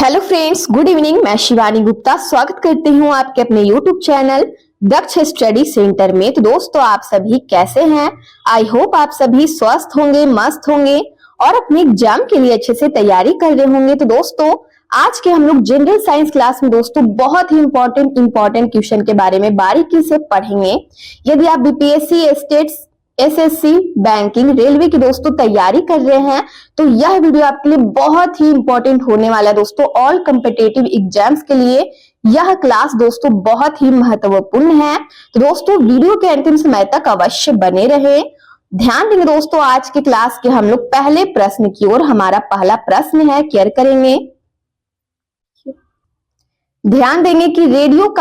Hello friends, good evening. मैं शिवानी गुप्ता स्वागत करती हूँ आपके अपने यूट्यूब चैनल दक्ष स्टडी सेंटर में। तो दोस्तों, आप सभी कैसे हैं? आई होप आप सभी स्वस्थ होंगे, मस्त होंगे और अपने एग्जाम के लिए अच्छे से तैयारी कर रहे होंगे। तो दोस्तों, आज के हम लोग जनरल साइंस क्लास में दोस्तों बहुत ही इंपॉर्टेंट क्वेश्चन के बारे में बारीकी से पढ़ेंगे। यदि आप BPSC, states, SSC, banking, railway की दोस्तों तैयारी कर रहे हैं तो यह वीडियो आपके लिए बहुत ही इंपॉर्टेंट होने वाला है दोस्तों। ऑल कॉम्पिटिटिव एग्जाम्स के लिए यह क्लास दोस्तों बहुत ही महत्वपूर्ण है। तो दोस्तों, वीडियो के अंतिम समय तक अवश्य बने रहे। ध्यान देंगे दोस्तों, आज के क्लास के हम लोग पहले प्रश्न की ओर। हमारा पहला प्रश्न है, केयर करेंगे। ध्यान देंगे कि रेडियो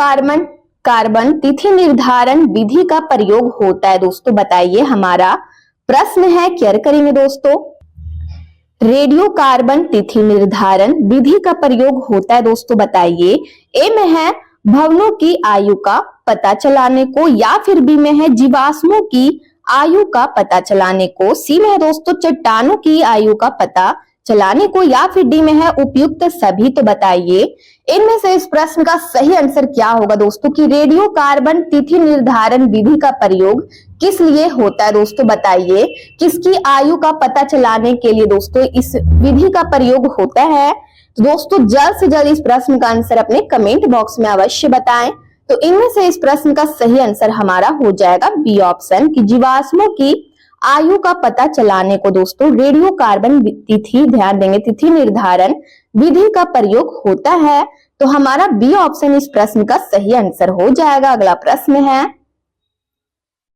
कार्बन तिथि निर्धारण विधि का प्रयोग होता है दोस्तों, बताइए। हमारा प्रश्न है, केयर करेंगे दोस्तों। रेडियो कार्बन तिथि निर्धारण विधि का प्रयोग होता है दोस्तों, बताइए। ए में है भवनों की आयु का पता चलाने को, या फिर बी में है जीवाश्मों की आयु का पता चलाने को, सी में है दोस्तों चट्टानों की आयु का पता चलाने को, या फिर डी में है उपयुक्त सभी। तो बताइए इनमें से इस प्रश्न का सही आंसर क्या होगा दोस्तों, कि रेडियो कार्बन तिथि निर्धारण विधि का प्रयोग किस लिए होता है दोस्तों, बताइए। किसकी आयु का पता चलाने के लिए दोस्तों इस विधि का प्रयोग होता है? तो दोस्तों, जल्द से जल्द इस प्रश्न का आंसर अपने कमेंट बॉक्स में अवश्य बताएं। तो इनमें से इस प्रश्न का सही आंसर हमारा हो जाएगा बी ऑप्शन, की जीवाश्मों की आयु का पता चलाने को दोस्तों रेडियो कार्बन तिथि, ध्यान देंगे, तिथि निर्धारण विधि का प्रयोग होता है। तो हमारा बी ऑप्शन इस प्रश्न का सही आंसर हो जाएगा। अगला प्रश्न है,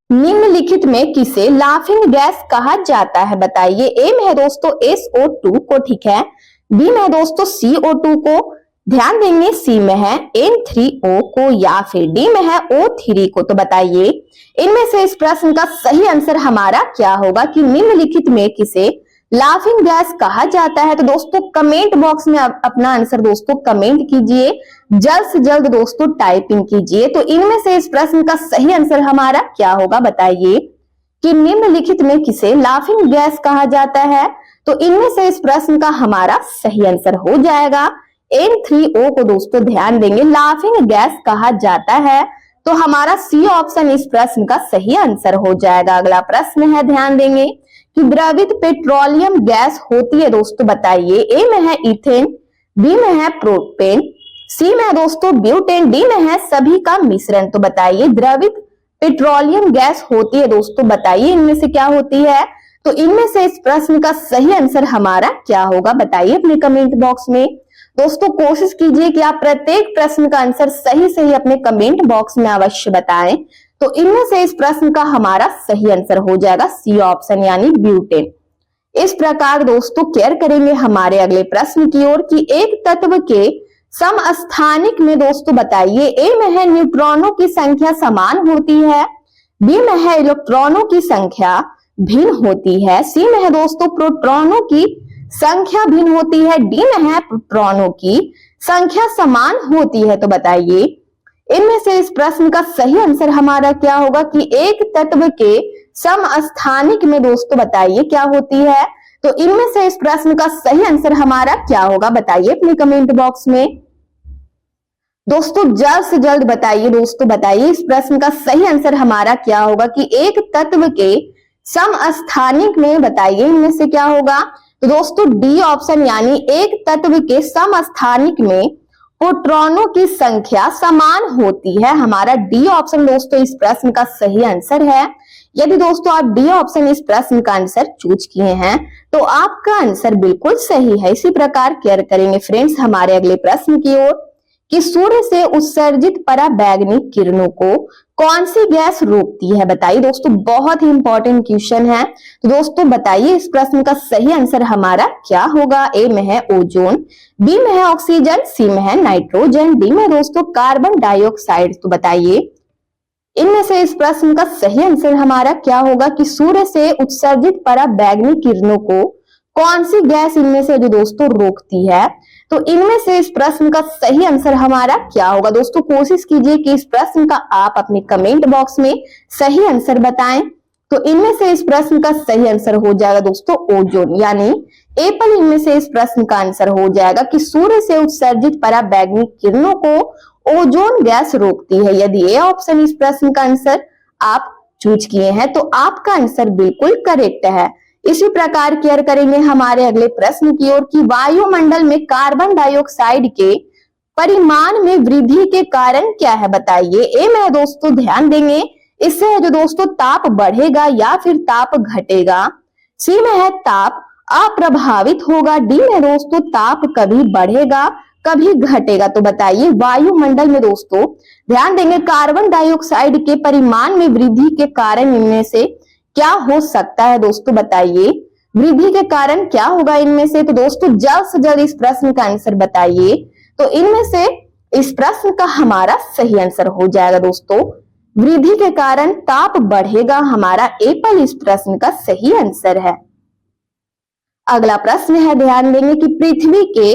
निम्नलिखित में किसे लाफिंग गैस कहा जाता है, बताइए। ए में है दोस्तों SO2 को, ठीक है। बी में है दोस्तों CO2 को, ध्यान देंगे सी में है N3O को, या फिर डी में है O3 को। तो बताइए इनमें से इस प्रश्न का सही आंसर हमारा क्या होगा, कि निम्नलिखित में किसे लाफिंग गैस कहा जाता है? तो दोस्तों, कमेंट बॉक्स में अपना आंसर दोस्तों कमेंट कीजिए, जल्द से जल्द दोस्तों टाइपिंग कीजिए। तो इनमें से इस प्रश्न का सही आंसर हमारा क्या होगा, बताइए, कि निम्नलिखित में किसे लाफिंग गैस कहा जाता है? तो इनमें से इस प्रश्न का हमारा सही आंसर हो जाएगा N3O को दोस्तों, ध्यान देंगे, लाफिंग गैस कहा जाता है। तो हमारा सी ऑप्शन इस प्रश्न का सही आंसर हो जाएगा। अगला प्रश्न है, ध्यान देंगे कि द्रवित पेट्रोलियम गैस होती है दोस्तों, बताइए। ए में है इथेन, बी में है प्रोपेन, सी में है दोस्तों ब्यूटेन, डी में है सभी का मिश्रण। तो बताइए द्रवित पेट्रोलियम गैस होती है दोस्तों, बताइए इनमें से क्या होती है? तो इनमें से इस प्रश्न का सही आंसर हमारा क्या होगा, बताइए अपने कमेंट बॉक्स में। दोस्तों, कोशिश कीजिए कि आप प्रत्येक प्रश्न का आंसर सही अपने कमेंट बॉक्स में अवश्य बताएं। तो इनमें से इस प्रश्न का हमारा सही आंसर हो जाएगा सी ऑप्शन, यानी ब्यूटेन। इस प्रकार दोस्तों, केयर करेंगे हमारे अगले प्रश्न की ओर, कि एक तत्व के समस्थानिक में दोस्तों बताइए। ए में है न्यूट्रॉनों की संख्या समान होती है, बी में है इलेक्ट्रॉनों की संख्या भिन्न होती है, सी में है दोस्तों प्रोटॉनों की संख्या भिन्न होती है, डी में है प्रोटॉनों की संख्या समान होती है। तो बताइए इनमें से इस प्रश्न का सही आंसर हमारा क्या होगा, कि एक तत्व के समस्थानिक में दोस्तों बताइए क्या होती है? तो इनमें से इस प्रश्न का सही आंसर हमारा क्या होगा, बताइए अपने कमेंट बॉक्स में। दोस्तों, जल्द से जल्द बताइए दोस्तों, बताइए इस प्रश्न का सही आंसर हमारा क्या होगा, कि एक तत्व के समस्थानिक में बताइए इनमें से क्या होगा? तो दोस्तों, डी ऑप्शन, यानी एक तत्व के समस्थानिक में प्रोटॉनों की संख्या समान होती है। हमारा डी ऑप्शन दोस्तों इस प्रश्न का सही आंसर है। यदि दोस्तों आप डी ऑप्शन इस प्रश्न का आंसर चूज किए हैं तो आपका आंसर बिल्कुल सही है। इसी प्रकार केयर करेंगे फ्रेंड्स हमारे अगले प्रश्न की ओर, कि सूर्य से उत्सर्जित पराबैंगनी किरणों को कौन सी गैस रोकती है, बताइए। दोस्तों, बहुत ही इंपॉर्टेंट क्वेश्चन है। तो दोस्तों बताइए इस प्रश्न का सही आंसर हमारा क्या होगा? ए में है ओजोन, बी में है ऑक्सीजन, सी में है नाइट्रोजन, डी में दोस्तों कार्बन डाइऑक्साइड। तो बताइए इनमें से इस प्रश्न का सही आंसर हमारा क्या होगा, कि सूर्य से उत्सर्जित पराबैंगनी किरणों को कौन सी गैस इनमें से जो दोस्तों रोकती है? तो इनमें से इस प्रश्न का सही आंसर हमारा क्या होगा? दोस्तों, कोशिश कीजिए कि इस प्रश्न का आप अपने कमेंट बॉक्स में सही आंसर बताएं। तो इनमें से इस प्रश्न का सही आंसर हो जाएगा दोस्तों ओजोन, यानी एप्पल इनमें से इस प्रश्न का आंसर हो जाएगा कि सूर्य से उत्सर्जित पराबैंगनी किरणों को ओजोन गैस रोकती है। यदि ए ऑप्शन इस प्रश्न का आंसर आप चूज किए हैं तो आपका आंसर बिल्कुल करेक्ट है। इसी प्रकार केयर करेंगे हमारे अगले प्रश्न की ओर कि वायुमंडल में कार्बन डाइऑक्साइड के परिमाण में वृद्धि के कारण क्या है बताइए। ए में दोस्तों ध्यान देंगे इससे जो दोस्तों ताप बढ़ेगा या फिर ताप घटेगा। सी में है ताप अप्रभावित होगा। डी में दोस्तों ताप कभी बढ़ेगा कभी घटेगा। तो बताइए वायुमंडल में दोस्तों ध्यान देंगे कार्बन डाइऑक्साइड के परिमाण में वृद्धि के कारण इनमें से क्या हो सकता है दोस्तों, बताइए वृद्धि के कारण क्या होगा इनमें से। तो दोस्तों जल्द से जल्द इस प्रश्न का आंसर बताइए। तो इनमें से इस प्रश्न का हमारा सही आंसर हो जाएगा दोस्तों वृद्धि के कारण ताप बढ़ेगा। हमारा एप्पल इस प्रश्न का सही आंसर है। अगला प्रश्न है ध्यान देंगे कि पृथ्वी के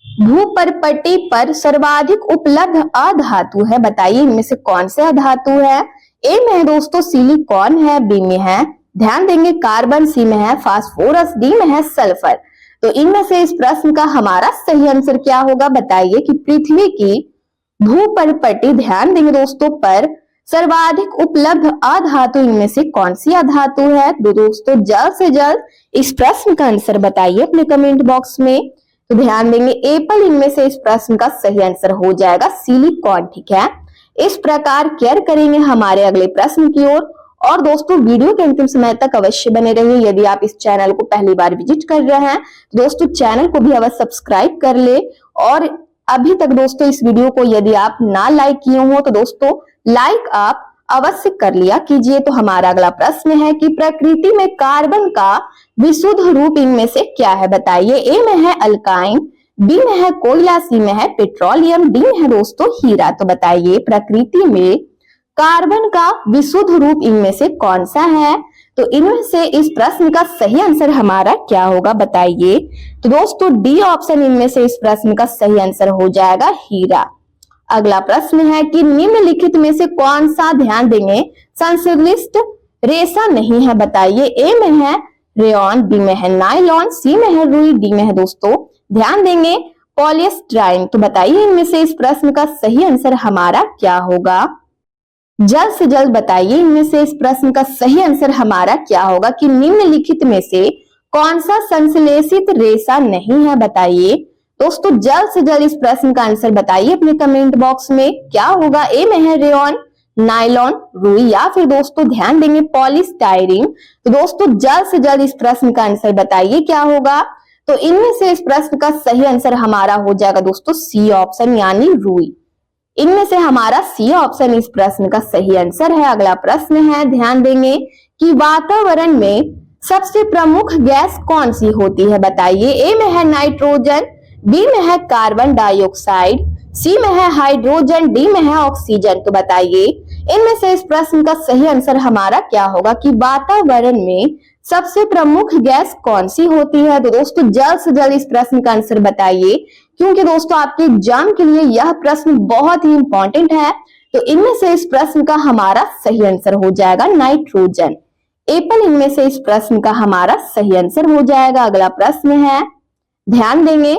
भूपरपट्टी पर सर्वाधिक उपलब्ध अधातु है, बताइए इनमें से कौन से अधातु है। ए में है दोस्तों सिलिकॉन है, बी में है ध्यान देंगे कार्बन, सी में है फास्फोरस, डी में है सल्फर। तो इनमें से इस प्रश्न का हमारा सही आंसर क्या होगा बताइए कि पृथ्वी की भूपरपट्टी ध्यान देंगे दोस्तों पर सर्वाधिक उपलब्ध अधातु इनमें से कौन सी अधातु है। तो दोस्तों जल्द से जल्द इस प्रश्न का आंसर बताइए अपने कमेंट बॉक्स में। तो ध्यान देंगे एप्पल इनमें से इस प्रश्न का सही आंसर हो जाएगा सिलिकॉन, ठीक है। इस प्रकार केयर करेंगे हमारे अगले प्रश्न की ओर। और दोस्तों वीडियो के अंतिम समय तक अवश्य बने रहिए। यदि आप इस चैनल को पहली बार विजिट कर रहे हैं तो दोस्तों चैनल को भी अवश्य सब्सक्राइब कर ले। और अभी तक दोस्तों इस वीडियो को यदि आप ना लाइक किए हो तो दोस्तों लाइक आप अवश्य कर लिया कीजिए। तो हमारा अगला प्रश्न है कि प्रकृति में कार्बन का विशुद्ध रूप इनमें से क्या है बताइए। ए में है अल्काइन, बी में है कोयला, सी में है पेट्रोलियम, डी में है दोस्तों हीरा। तो बताइए प्रकृति में कार्बन का विशुद्ध रूप इनमें से कौन सा है। तो इनमें से इस प्रश्न का सही आंसर हमारा क्या होगा बताइए। तो दोस्तों डी ऑप्शन इनमें से इस प्रश्न का सही आंसर हो जाएगा हीरा। अगला प्रश्न है कि निम्नलिखित में से कौन सा ध्यान देंगे संश्लिष्ट रेशा नहीं है बताइए। ए में है रेयॉन, बी में है नायलॉन, सी में है रुई, डी में है दोस्तों ध्यान देंगे पॉलिएस्टराइन। तो बताइए इनमें से इस प्रश्न का सही आंसर हमारा क्या होगा। जल्द से जल्द बताइए इनमें से इस प्रश्न का सही आंसर हमारा क्या होगा कि निम्नलिखित में से कौन सा संश्लेषित रेशा नहीं है बताइए। दोस्तों जल्द से जल्द इस प्रश्न का आंसर बताइए अपने कमेंट बॉक्स में क्या होगा। ए में है रेयॉन, नायलॉन, रुई या फिर दोस्तों ध्यान देंगे पॉलीस्टायरीन। तो दोस्तों जल्द से जल्द इस प्रश्न का आंसर बताइए क्या होगा। तो इनमें से इस प्रश्न का सही आंसर हमारा हो जाएगा दोस्तों सी ऑप्शन यानी रुई। इनमें से हमारा सी ऑप्शन इस प्रश्न का सही आंसर है। अगला प्रश्न है ध्यान देंगे कि वातावरण में सबसे प्रमुख गैस कौन सी होती है बताइए। ए में है नाइट्रोजन, बी में है कार्बन डाइऑक्साइड, सी में है हाइड्रोजन, डी में है ऑक्सीजन। तो बताइए इनमें से इस प्रश्न का सही आंसर हमारा क्या होगा कि वातावरण में सबसे प्रमुख गैस कौन सी होती है। तो दोस्तों जल्द से जल्द इस प्रश्न का आंसर बताइए क्योंकि दोस्तों आपके एग्जाम के लिए यह प्रश्न बहुत ही इंपॉर्टेंट है। तो इनमें से इस प्रश्न का हमारा सही आंसर हो जाएगा नाइट्रोजन। एप्पल इनमें से इस प्रश्न का हमारा सही आंसर हो जाएगा। अगला प्रश्न है ध्यान देंगे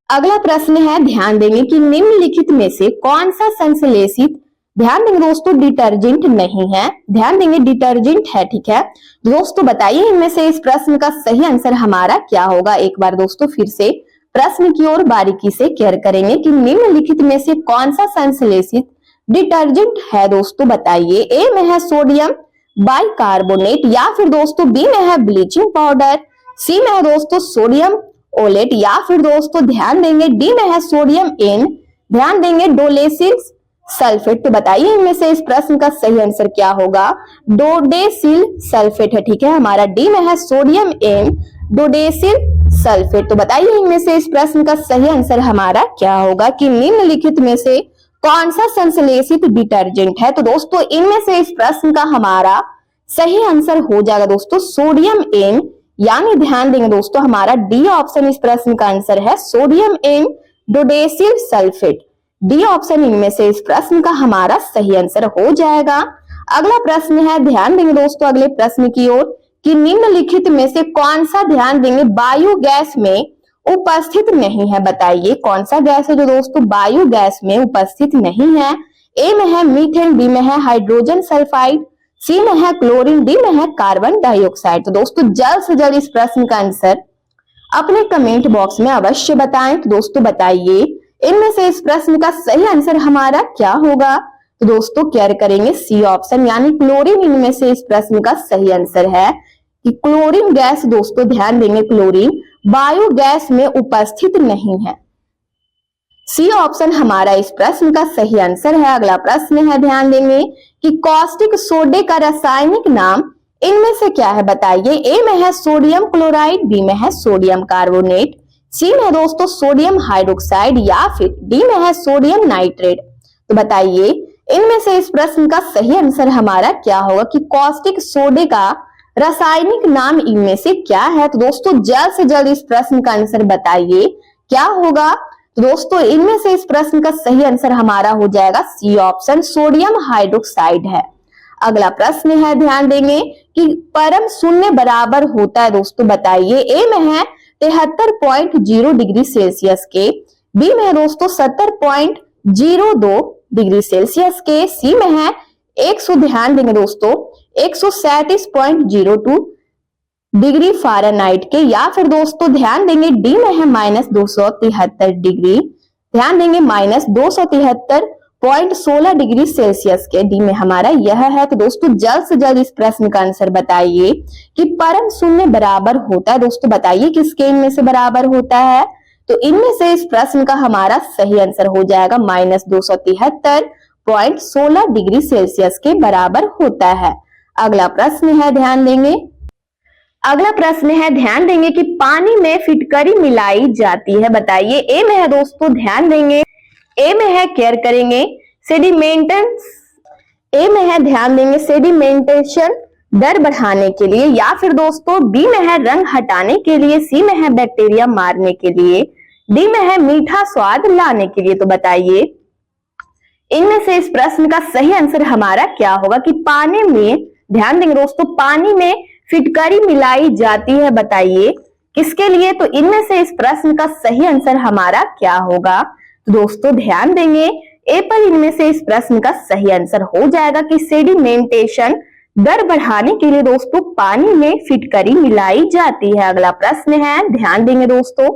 अगला प्रश्न है ध्यान देंगे कि निम्नलिखित में से कौन सा संश्लेषित ध्यान देंगे दोस्तों डिटर्जेंट नहीं है। ध्यान देंगे डिटर्जेंट है, ठीक है। दोस्तों बताइए इनमें से इस प्रश्न का सही आंसर हमारा क्या होगा। एक बार दोस्तों फिर से प्रश्न की ओर बारीकी से केयर करेंगे कि निम्नलिखित में से कौन सा संश्लेषित डिटर्जेंट है दोस्तों बताइए। ए में है सोडियम बाइकार्बोनेट या फिर दोस्तों बी में है ब्लीचिंग पाउडर, सी में है दोस्तों सोडियम ओलेट या फिर दोस्तों ध्यान देंगे डी में है सोडियम एन ध्यान देंगे डोलेसिल सल्फेट। तो बताइए इनमें से इस प्रश्न का सही आंसर क्या होगा। डोडेसिल सल्फेट है, ठीक है। हमारा डी में है सोडियम एन डोडेसिल सल्फेट। तो बताइए इनमें से इस प्रश्न का सही आंसर हमारा क्या होगा कि निम्नलिखित में से कौन सा संश्लेषित डिटर्जेंट है। तो दोस्तों इनमें से इस प्रश्न का हमारा सही आंसर हो जाएगा दोस्तों सोडियम एन यानी ध्यान देंगे दोस्तों हमारा डी ऑप्शन इस प्रश्न का आंसर है sodium N dodecyl sulphate. D option इनमें से इस प्रश्न का हमारा सही आंसर हो जाएगा। अगला प्रश्न है, ध्यान देंगे दोस्तों अगले प्रश्न की ओर कि निम्नलिखित में से कौन सा, ध्यान देंगे, वायु गैस में उपस्थित नहीं है। बताइए कौन सा गैस है जो दोस्तों वायु गैस में उपस्थित नहीं है। ए में है मीथेन, बी में है हाइड्रोजन सल्फाइड, सी में है क्लोरीन, डी में है कार्बन डाइऑक्साइड। तो दोस्तों जल्द से जल्द इस प्रश्न का आंसर अपने कमेंट बॉक्स में अवश्य बताएं। तो दोस्तों बताइए इनमें से इस प्रश्न का सही आंसर हमारा क्या होगा। तो दोस्तों केयर करेंगे सी ऑप्शन यानी क्लोरीन इनमें से इस प्रश्न का सही आंसर है कि क्लोरीन गैस, दोस्तों ध्यान देंगे क्लोरीन वायु गैस में उपस्थित नहीं है। सी ऑप्शन हमारा इस प्रश्न का सही आंसर है। अगला प्रश्न है, ध्यान देंगे कि कॉस्टिक सोडे का रासायनिक नाम इनमें से क्या है। बताइए ए में है सोडियम क्लोराइड, बी में है सोडियम कार्बोनेट, सी में दोस्तों सोडियम हाइड्रोक्साइड या फिर डी में है सोडियम नाइट्रेट। तो बताइए इनमें से इस प्रश्न का सही आंसर हमारा क्या होगा कि कॉस्टिक सोडे का रासायनिक नाम इनमें से क्या है। तो दोस्तों जल्द से जल्द इस प्रश्न का आंसर बताइए क्या होगा। तो दोस्तों इनमें से इस प्रश्न का सही आंसर हमारा हो जाएगा सी ऑप्शन, सोडियम हाइड्रोक्साइड है। अगला प्रश्न है, ध्यान देंगे कि परम शून्य बराबर होता है। दोस्तों बताइए ए में है 73.0 डिग्री सेल्सियस के, बी में है दोस्तों 70.02 डिग्री सेल्सियस के, सी में है 100, ध्यान देंगे दोस्तों 137.02 डिग्री फ़ारेनहाइट के, या फिर दोस्तों ध्यान देंगे डी में है -273 डिग्री, ध्यान देंगे -273.16 डिग्री सेल्सियस के, डी में हमारा यह है। तो दोस्तों जल्द से जल्द इस प्रश्न का आंसर बताइए कि परम शून्य बराबर होता है। दोस्तों बताइए किसके इनमें से बराबर होता है। तो इनमें से इस प्रश्न का हमारा सही आंसर हो जाएगा -273.16 डिग्री सेल्सियस के बराबर होता है। अगला प्रश्न है, ध्यान देंगे, अगला प्रश्न है, ध्यान देंगे कि पानी में फिटकरी मिलाई जाती है। बताइए ए में है दोस्तों, ध्यान देंगे ए में है, केयर करेंगे सेडिमेंटेशन, ए में है ध्यान देंगे सेडिमेंटेशन दर बढ़ाने के लिए, या फिर दोस्तों बी में है रंग हटाने के लिए, सी में है बैक्टीरिया मारने के लिए, डी में है मीठा स्वाद लाने के लिए। तो बताइए इनमें से इस प्रश्न का सही आंसर हमारा क्या होगा कि पानी में, ध्यान देंगे दोस्तों पानी में फिटकरी मिलाई जाती है। बताइए किसके लिए। तो इनमें से इस प्रश्न का सही आंसर हमारा क्या होगा। तो दोस्तों ध्यान देंगे ए पर इनमें से इस प्रश्न का सही आंसर हो जाएगा कि सेडिमेंटेशन दर बढ़ाने के लिए दोस्तों पानी में फिटकरी मिलाई जाती है। अगला प्रश्न है, ध्यान देंगे दोस्तों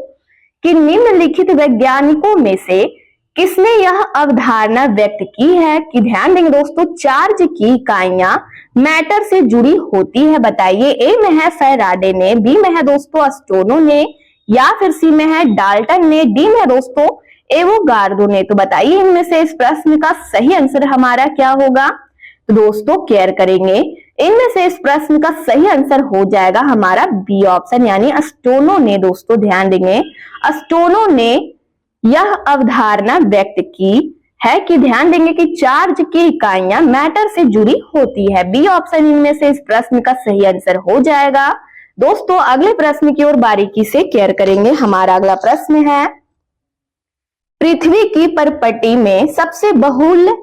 कि निम्नलिखित वैज्ञानिकों में से किसने यह अवधारणा व्यक्त की है कि, ध्यान देंगे दोस्तों चार्ज की इकाइयां मैटर से जुड़ी होती है। बताइए ए में है फैराडे ने, बी में है दोस्तों अस्टोनो ने, या फिर सी में है डाल्टन ने, डी में दोस्तों एवोगार्डो ने। तो बताइए इनमें से इस प्रश्न का सही आंसर हमारा क्या होगा। तो दोस्तों केयर करेंगे इनमें से इस प्रश्न का सही आंसर हो जाएगा हमारा बी ऑप्शन यानी अस्टोनो ने। दोस्तों ध्यान देंगे अस्टोनो ने यह अवधारणा व्यक्त की है कि, ध्यान देंगे कि चार्ज की इकाइयां मैटर से जुड़ी होती है। बी ऑप्शन इनमें से इस प्रश्न का सही आंसर हो जाएगा। दोस्तों अगले प्रश्न की ओर बारीकी से केयर करेंगे। हमारा अगला प्रश्न है, पृथ्वी की परपटी में सबसे बहुल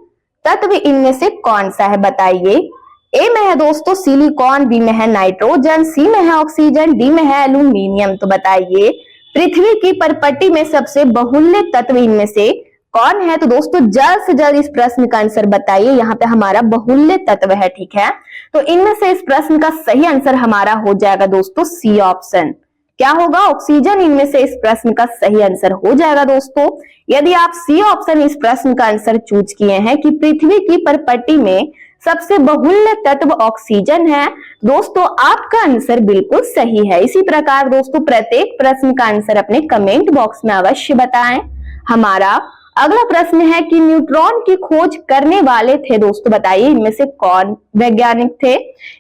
तत्व इनमें से कौन सा है। बताइए ए में है दोस्तों सिलिकॉन, बी में है नाइट्रोजन, सी में है ऑक्सीजन, डी में है एल्यूमिनियम। तो बताइए पृथ्वी की परपटी में सबसे बहुल्य तत्व इनमें से कौन है। तो दोस्तों जल्द से जल्द इस प्रश्न का आंसर बताइए। यहाँ पे हमारा बहुल्य तत्व है, ठीक है। तो इनमें से इस प्रश्न का सही आंसर हमारा हो जाएगा दोस्तों सी ऑप्शन, क्या होगा ऑक्सीजन। इनमें से इस प्रश्न का सही आंसर हो जाएगा दोस्तों। यदि आप सी ऑप्शन इस प्रश्न का आंसर चूज किए हैं कि पृथ्वी की परपटी में सबसे बहुल्य तत्व ऑक्सीजन है, दोस्तों आपका आंसर बिल्कुल सही है। इसी प्रकार दोस्तों प्रत्येक प्रश्न का आंसर अपने कमेंट बॉक्स में अवश्य बताएं। हमारा अगला प्रश्न है कि न्यूट्रॉन की खोज करने वाले थे। दोस्तों बताइए इनमें से कौन वैज्ञानिक थे।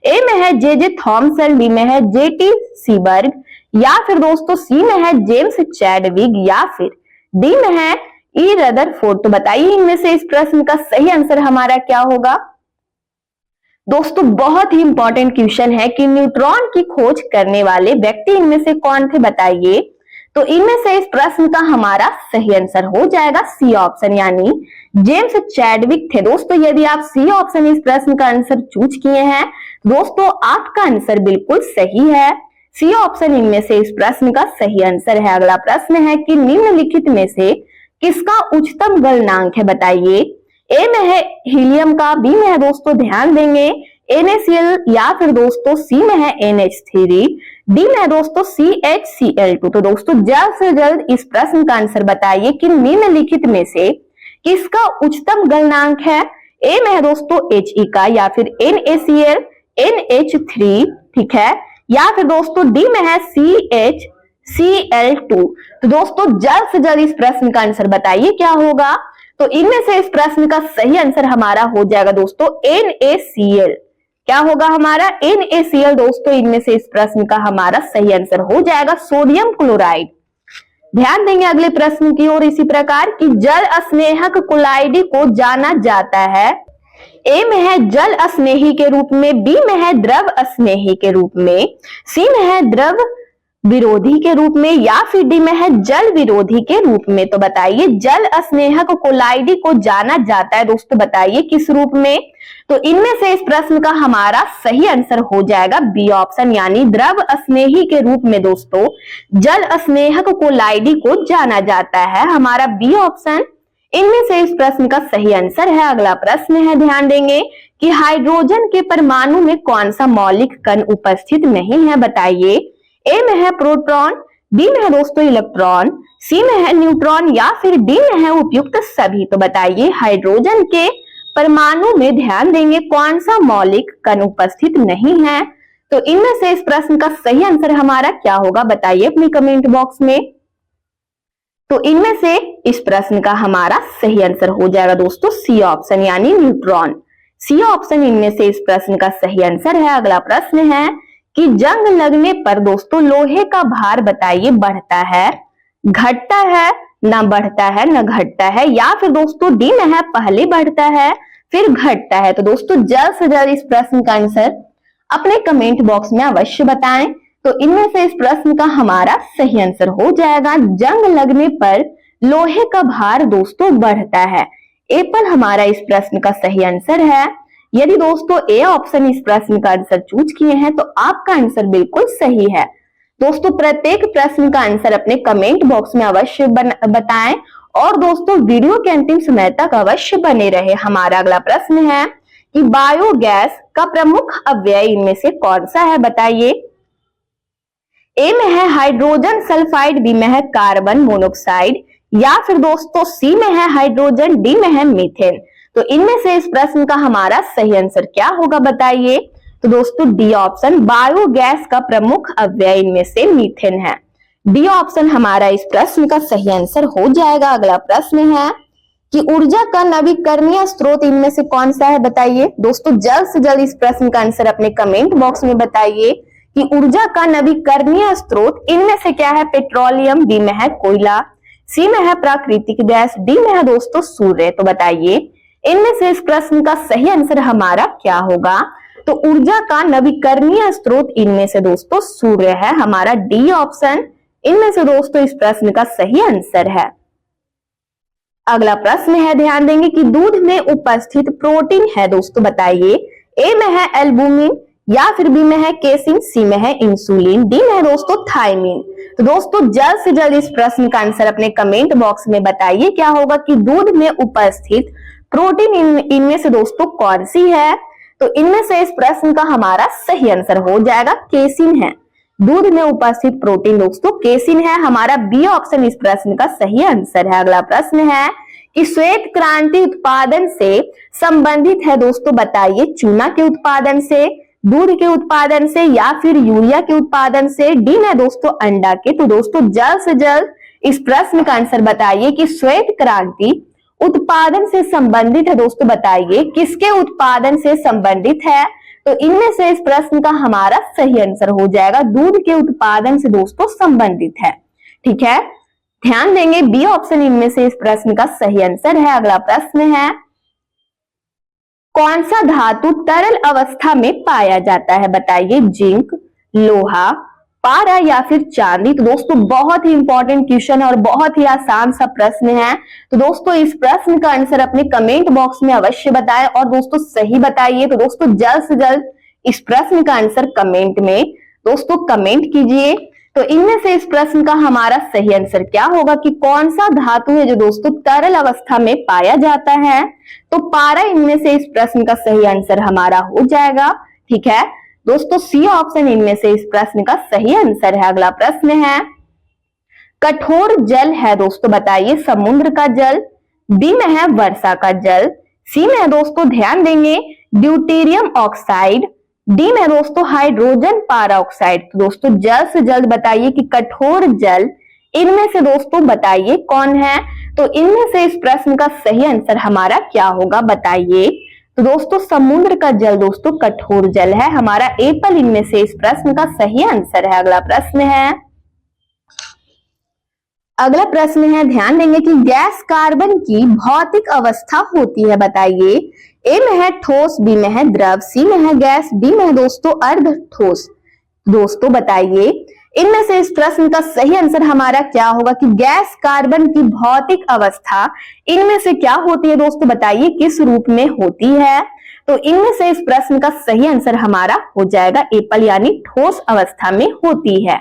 ए में है जे थॉमसन, बी में है जेटी सीबर्ग, या फिर दोस्तों सी में है जेम्स चैडविक, या फिर डी में है ई रदरफोर्ड। तो बताइए इनमें से इस प्रश्न का सही आंसर हमारा क्या होगा। दोस्तों बहुत ही इंपॉर्टेंट क्वेश्चन है कि न्यूट्रॉन की खोज करने वाले व्यक्ति इनमें से कौन थे। बताइए तो इनमें से इस प्रश्न का हमारा सही आंसर हो जाएगा सी ऑप्शन, यानी जेम्स चैडविक थे। दोस्तों यदि आप सी ऑप्शन इस प्रश्न का आंसर चूज किए हैं दोस्तों, आपका आंसर बिल्कुल सही है। सी ऑप्शन इनमें से इस प्रश्न का सही आंसर है। अगला प्रश्न है कि निम्नलिखित में से किसका उच्चतम गलनांक है, बताइए। ए में है हीलियम का, बी में है दोस्तों ध्यान देंगे NaCl, या फिर दोस्तों सी में है NH3, डी में है दोस्तों CHCl2। तो दोस्तों जल्द से जल्द इस प्रश्न का आंसर बताइए कि निम्नलिखित में से किसका उच्चतम गलनांक है। ए में है दोस्तों He का, या फिर NaCl, NH3, ठीक है, या फिर दोस्तों डी में है CHCl2। तो दोस्तों जल्द से जल्द इस प्रश्न का आंसर बताइए क्या होगा। तो इनमें से इस प्रश्न का सही आंसर हमारा हो जाएगा दोस्तों NaCl। क्या होगा हमारा NaCl। दोस्तों इनमें से इस प्रश्न का हमारा सही आंसर हो जाएगा सोडियम क्लोराइड। ध्यान देंगे अगले प्रश्न की ओर इसी प्रकार कि जल स्नेहक क्लोराइड को जाना जाता है। ए में है जल स्नेही के रूप में, बी में है द्रव स्नेही के रूप में, सी में है द्रव विरोधी के रूप में, या फिर डी में है जल विरोधी के रूप में। तो बताइए जल स्नेहक क्लोराइड को जाना जाता है दोस्तों, बताइए किस रूप में। तो इनमें से इस प्रश्न का हमारा सही आंसर हो जाएगा बी ऑप्शन, यानी द्रव स्नेही के रूप में दोस्तों जल स्नेहक क्लोराइड को जाना जाता है, हमारा बी ऑप्शन इनमें से इस प्रश्न का सही आंसर है। अगला प्रश्न है, ध्यान देंगे कि हाइड्रोजन के परमाणु में कौन सा मौलिक कण उपस्थित नहीं है, बताइए। ए में है प्रोटॉन, बी में है दोस्तों इलेक्ट्रॉन, सी में है न्यूट्रॉन, या फिर डी में है उपयुक्त सभी। तो बताइए हाइड्रोजन के परमाणु में ध्यान देंगे कौन सा मौलिक कण उपस्थित नहीं है। तो इनमें से इस प्रश्न का सही आंसर हमारा क्या होगा, बताइए अपनी कमेंट बॉक्स में। तो इनमें से इस प्रश्न का हमारा सही आंसर हो जाएगा दोस्तों सी ऑप्शन, यानी न्यूट्रॉन। सी ऑप्शन इनमें से इस प्रश्न का सही आंसर है। अगला प्रश्न है कि जंग लगने पर दोस्तों लोहे का भार बताइए बढ़ता है, घटता है, ना बढ़ता है, ना घटता है, या फिर दोस्तों डी में है पहले बढ़ता है फिर घटता है। तो दोस्तों जल्द से जल्द इस प्रश्न का आंसर अपने कमेंट बॉक्स में अवश्य बताएं। तो इनमें से इस प्रश्न का हमारा सही आंसर हो जाएगा जंग लगने पर लोहे का भार दोस्तों बढ़ता है। ए पर हमारा इस प्रश्न का सही आंसर है। यदि दोस्तों ए ऑप्शन इस प्रश्न का आंसर चूज किए हैं तो आपका आंसर बिल्कुल सही है। दोस्तों प्रत्येक प्रश्न का आंसर अपने कमेंट बॉक्स में अवश्य बताएं और दोस्तों वीडियो के अंतिम समय तक अवश्य बने रहे। हमारा अगला प्रश्न है कि बायोगैस का प्रमुख अवयव इनमें से कौन सा है, बताइए। ए में है हाइड्रोजन सल्फाइड, बी में है कार्बन मोनोऑक्साइड, या फिर दोस्तों सी में है हाइड्रोजन, डी में है मीथेन। तो इनमें से इस प्रश्न का हमारा सही आंसर क्या होगा, बताइए। तो दोस्तों डी ऑप्शन बायोगैस का प्रमुख अवयव इनमें से मीथेन है। डी ऑप्शन हमारा इस प्रश्न का सही आंसर हो जाएगा। अगला प्रश्न है कि ऊर्जा का नवीकरणीय स्रोत इनमें से कौन सा है, बताइए। दोस्तों जल्द से जल्द इस प्रश्न का आंसर अपने कमेंट बॉक्स में बताइए कि ऊर्जा का नवीकरणीय स्रोत इनमें से क्या है। पेट्रोलियम, बी में है कोयला, सी में है प्राकृतिक गैस, डी में है दोस्तों सूर्य। तो बताइए इनमें से इस प्रश्न का सही आंसर हमारा क्या होगा। तो ऊर्जा का नवीकरणीय स्रोत इनमें से दोस्तों सूर्य है, हमारा डी ऑप्शन इनमें से दोस्तों इस प्रश्न का सही आंसर है। अगला प्रश्न है, ध्यान देंगे कि दूध में उपस्थित प्रोटीन है दोस्तों, बताइए। ए में है एल्बुमिन, या फिर बी में है केसिन, सी में है इंसुलिन, डी में है दोस्तों थायमिन। तो दोस्तों जल्द से जल्द इस प्रश्न का आंसर अपने कमेंट बॉक्स में बताइए क्या होगा कि दूध में उपस्थित प्रोटीन इनमें से दोस्तों कौन सी है। तो इनमें से इस प्रश्न का हमारा सही आंसर हो जाएगा केसिन है। दूध में उपस्थित प्रोटीन दोस्तों केसिन है, हमारा बी ऑप्शन इस प्रश्न का सही आंसर है। अगला प्रश्न है कि श्वेत क्रांति उत्पादन से संबंधित है दोस्तों, बताइए। चूना के उत्पादन से, दूध के उत्पादन से, या फिर यूरिया के उत्पादन से, डी में दोस्तों अंडा के। तो दोस्तों जल्द से जल्द इस प्रश्न का आंसर बताइए कि श्वेत क्रांति उत्पादन से संबंधित है दोस्तों, बताइए किसके उत्पादन से संबंधित है। तो इनमें से इस प्रश्न का हमारा सही आंसर हो जाएगा दूध के उत्पादन से दोस्तों संबंधित है, ठीक है। ध्यान देंगे बी ऑप्शन इनमें से इस प्रश्न का सही आंसर है। अगला प्रश्न है, कौन सा धातु तरल अवस्था में पाया जाता है, बताइए। जिंक, लोहा, पारा या फिर चांदी। तो दोस्तों बहुत ही इंपॉर्टेंट क्वेश्चन है और बहुत ही आसान सा प्रश्न है। तो दोस्तों इस प्रश्न का आंसर अपने कमेंट बॉक्स में अवश्य बताएं और दोस्तों सही बताइए। तो दोस्तों जल्द से जल्द इस प्रश्न का आंसर कमेंट में दोस्तों कमेंट कीजिए। तो इनमें से इस प्रश्न का हमारा सही आंसर क्या होगा कि कौन सा धातु है जो दोस्तों तरल अवस्था में पाया जाता है। तो पारा इनमें से इस प्रश्न का सही आंसर हमारा हो जाएगा। ठीक है दोस्तों, सी ऑप्शन इनमें से इस प्रश्न का सही आंसर है। अगला प्रश्न है, कठोर जल है दोस्तों बताइए समुद्र का जल, बी में है वर्षा का जल, सी में है दोस्तों ध्यान देंगे ड्यूटेरियम ऑक्साइड, डी में दोस्तों हाइड्रोजन पाराऑक्साइड। तो दोस्तों जल्द से जल्द बताइए कि कठोर जल इनमें से दोस्तों बताइए कौन है। तो इनमें से इस प्रश्न का सही आंसर हमारा क्या होगा बताइए। तो दोस्तों समुद्र का जल दोस्तों कठोर जल है, हमारा एप्पल इनमें से इस प्रश्न का सही आंसर है। अगला प्रश्न है, अगला प्रश्न है ध्यान देंगे कि गैस कार्बन की भौतिक अवस्था होती है बताइए। ए में है ठोस, बी में है द्रव, सी में है गैस, डी में है दोस्तों अर्ध ठोस। दोस्तों बताइए इनमें से इस प्रश्न का सही आंसर हमारा क्या होगा कि गैस कार्बन की भौतिक अवस्था इनमें से क्या होती है दोस्तों बताइए किस रूप में होती है। तो इनमें से इस प्रश्न का सही आंसर हमारा हो जाएगा एप्पल यानी ठोस अवस्था में होती है।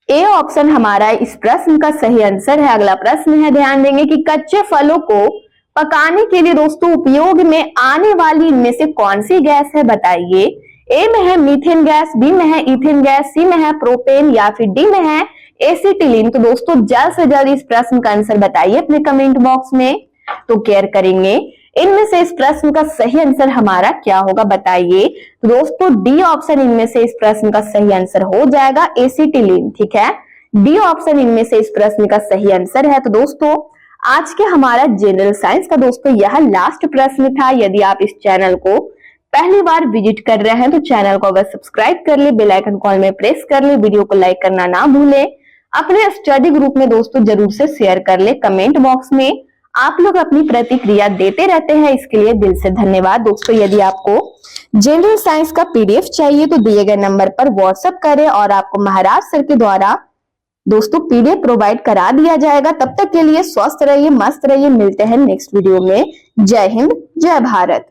ए ऑप्शन हमारा इस प्रश्न का सही आंसर है। अगला प्रश्न है ध्यान देंगे कि कच्चे फलों को पकाने के लिए दोस्तों उपयोग में आने वाली इनमें से कौन सी गैस है बताइए। ए में है मीथेन गैस, बी में है इथेन गैस, सी में है प्रोपेन या फिर डी में है एसिटिलीन। तो दोस्तों जल्द से जल्द इस प्रश्न का आंसर बताइए अपने कमेंट बॉक्स में। तो केयर करेंगे इनमें से इस प्रश्न का सही आंसर हमारा क्या होगा बताइए। तो दोस्तों डी ऑप्शन इनमें से इस प्रश्न का सही आंसर हो जाएगा एसिटिलीन। ठीक है, डी ऑप्शन इनमें से इस प्रश्न का सही आंसर है। तो दोस्तों आज के हमारा जनरल साइंस का दोस्तों यह लास्ट प्रश्न था। यदि आप इस चैनल को पहली बार विजिट कर रहे हैं तो चैनल को अगर सब्सक्राइब कर ले, बेल आइकन कॉल में प्रेस कर ले, वीडियो को लाइक करना ना भूले, अपने स्टडी ग्रुप में दोस्तों जरूर से शेयर कर ले। कमेंट बॉक्स में आप लोग अपनी प्रतिक्रिया देते रहते हैं, इसके लिए दिल से धन्यवाद। दोस्तों यदि आपको जनरल साइंस का पीडीएफ चाहिए तो दिए गए नंबर पर व्हाट्सएप करें और आपको महाराज सर के द्वारा दोस्तों पीडीएफ प्रोवाइड करा दिया जाएगा। तब तक के लिए स्वस्थ रहिए, मस्त रहिए, मिलते हैं नेक्स्ट वीडियो में। जय हिंद, जय भारत।